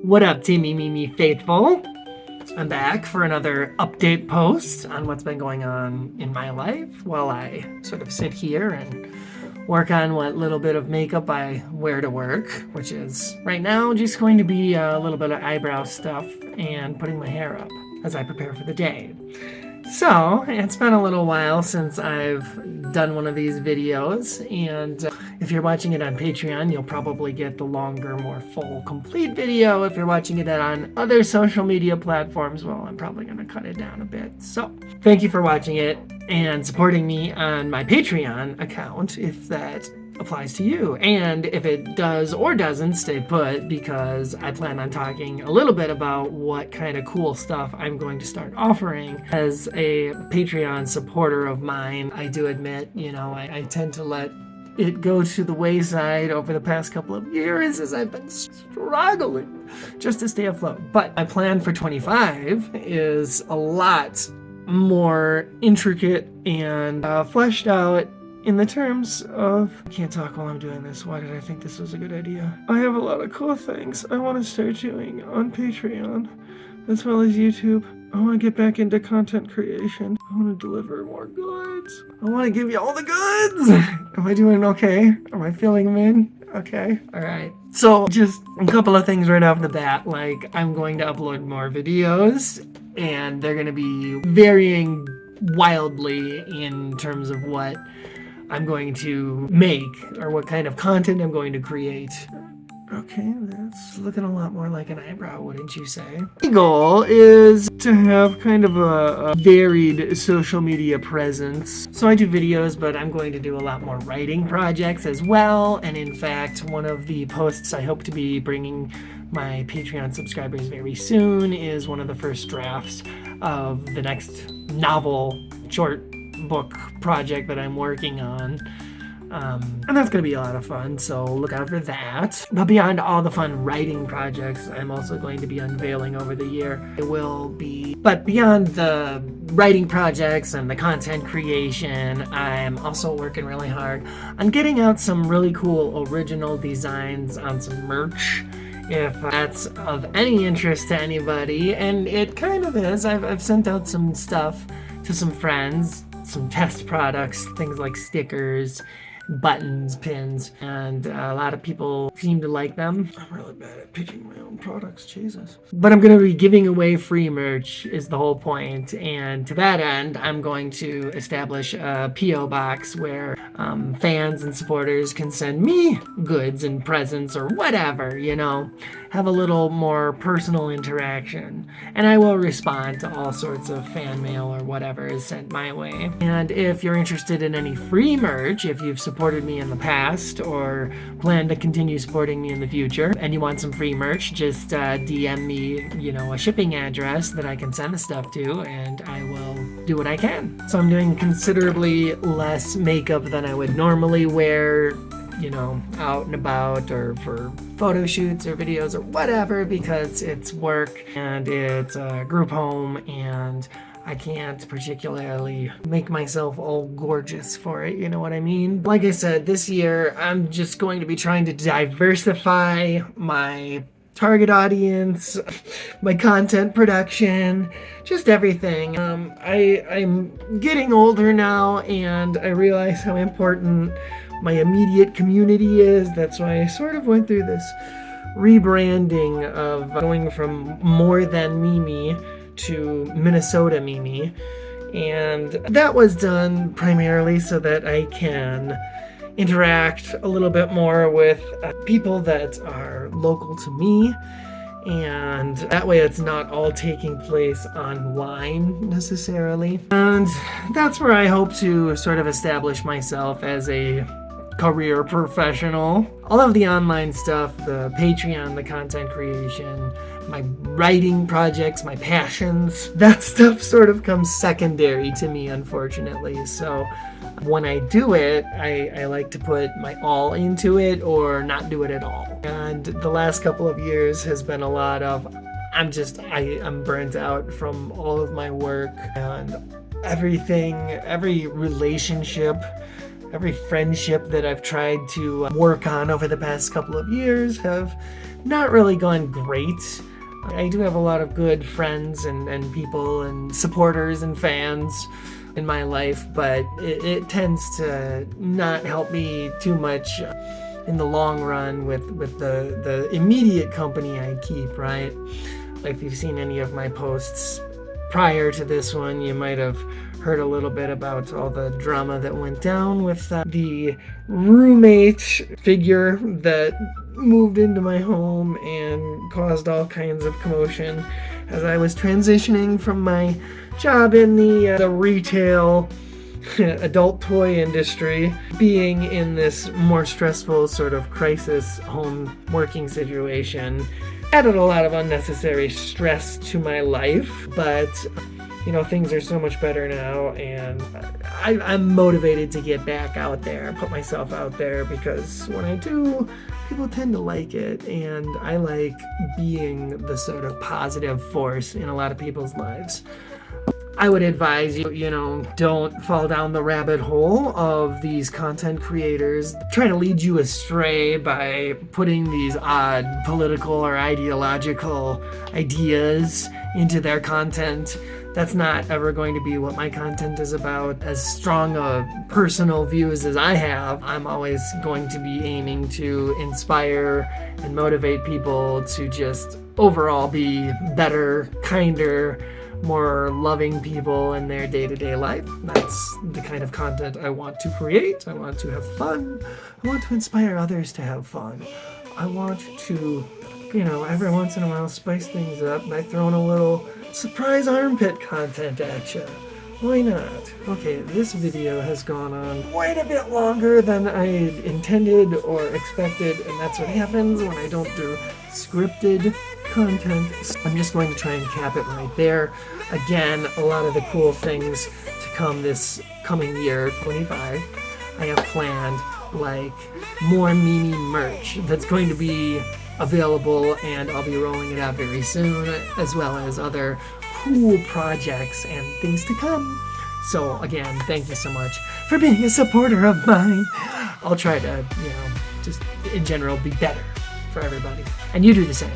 What up, Teamy Mimi faithful? I'm back for another update post on what's been going on in my life while I sort of sit here and work on what little bit of makeup I wear to work, which is right now just going to be a little bit of eyebrow stuff and putting my hair up as I prepare for the day. So, it's been a little while since I've done one of these videos, and if you're watching it on Patreon, you'll probably get the longer, more full, complete video. If you're watching it on other social media platforms, well, I'm probably going to cut it down a bit. So, thank you for watching it and supporting me on my Patreon account, if that applies to you. And if it does or doesn't, stay put, because I plan on talking a little bit about what kind of cool stuff I'm going to start offering as a Patreon supporter of mine. I do admit, I tend to let it go to the wayside over the past couple of years as I've been struggling just to stay afloat. But my plan for 25 is a lot more intricate and fleshed out in the terms of... I can't talk while I'm doing this. Why did I think this was a good idea? I have a lot of cool things I want to start doing on Patreon, as well as YouTube. I want to get back into content creation. I want to deliver more goods. I want to give you all the goods. Am I doing okay? Am I feeling them in? Okay. All right. So just a couple of things right off the bat. Like, I'm going to upload more videos, and they're going to be varying wildly in terms of what I'm going to make or what kind of content I'm going to create. Okay, that's looking a lot more like an eyebrow, wouldn't you say? My goal is to have kind of a varied social media presence. So I do videos, but I'm going to do a lot more writing projects as well. And in fact, one of the posts I hope to be bringing my Patreon subscribers very soon is one of the first drafts of the next novel short book project that I'm working on. And that's going to be a lot of fun, so look out for that. But beyond all the fun writing projects I'm also going to be unveiling over the year, but beyond the writing projects and the content creation, I'm also working really hard on getting out some really cool original designs on some merch, if that's of any interest to anybody. And it kind of is. I've sent out some stuff to some friends, some test products, things like stickers, buttons, pins, and a lot of people seem to like them. I'm really bad at pitching my own products, Jesus. But I'm going to be giving away free merch is the whole point, and to that end, I'm going to establish a P.O. box where fans and supporters can send me goods and presents or whatever, have a little more personal interaction, and I will respond to all sorts of fan mail or whatever is sent my way. And if you're interested in any free merch, if you've supported me in the past or plan to continue supporting me in the future and you want some free merch, just DM me, a shipping address that I can send the stuff to, and I will do what I can. So I'm doing considerably less makeup than I would normally wear, out and about or for photo shoots or videos or whatever, because it's work and it's a group home and I can't particularly make myself all gorgeous for it, you know what I mean? Like I said, this year I'm just going to be trying to diversify my target audience, my content production, just everything. I'm getting older now, and I realize how important my immediate community is. That's why I sort of went through this rebranding of going from More Than Mimi to Minnesota Mimi, and that was done primarily so that I can interact a little bit more with people that are local to me, and that way it's not all taking place online necessarily. And that's where I hope to sort of establish myself as a career professional. All of the online stuff, the Patreon, the content creation, my writing projects, my passions, that stuff sort of comes secondary to me, unfortunately. So when I do it, I like to put my all into it or not do it at all. And the last couple of years has been a lot of, I'm burnt out from all of my work and everything, every relationship every friendship that I've tried to work on over the past couple of years have not really gone great. I do have a lot of good friends and people and supporters and fans in my life, but it tends to not help me too much in the long run with the immediate company I keep, right? If you've seen any of my posts prior to this one, you might have heard a little bit about all the drama that went down with the roommate figure that moved into my home and caused all kinds of commotion as I was transitioning from my job in the retail adult toy industry, being in this more stressful sort of crisis home working situation added a lot of unnecessary stress to my life. But things are so much better now, and I'm motivated to get back out there, put myself out there, because when I do, people tend to like it, and I like being the sort of positive force in a lot of people's lives. I would advise you, don't fall down the rabbit hole of these content creators trying to lead you astray by putting these odd political or ideological ideas into their content. That's not ever going to be what my content is about. As strong of personal views as I have, I'm always going to be aiming to inspire and motivate people to just overall be better, kinder, more loving people in their day-to-day life. That's the kind of content I want to create. I want to have fun. I want to inspire others to have fun. I want to, every once in a while spice things up by throwing a little surprise armpit content at you. Why not? Okay, this video has gone on quite a bit longer than I intended or expected, and that's what happens when I don't do scripted content. I'm just going to try and cap it right there. Again, a lot of the cool things to come this coming year, 25, I have planned, like more Mimi merch that's going to be available, and I'll be rolling it out very soon, as well as other cool projects and things to come. So again, thank you so much for being a supporter of mine. I'll try to, just in general be better for everybody. And you do the same.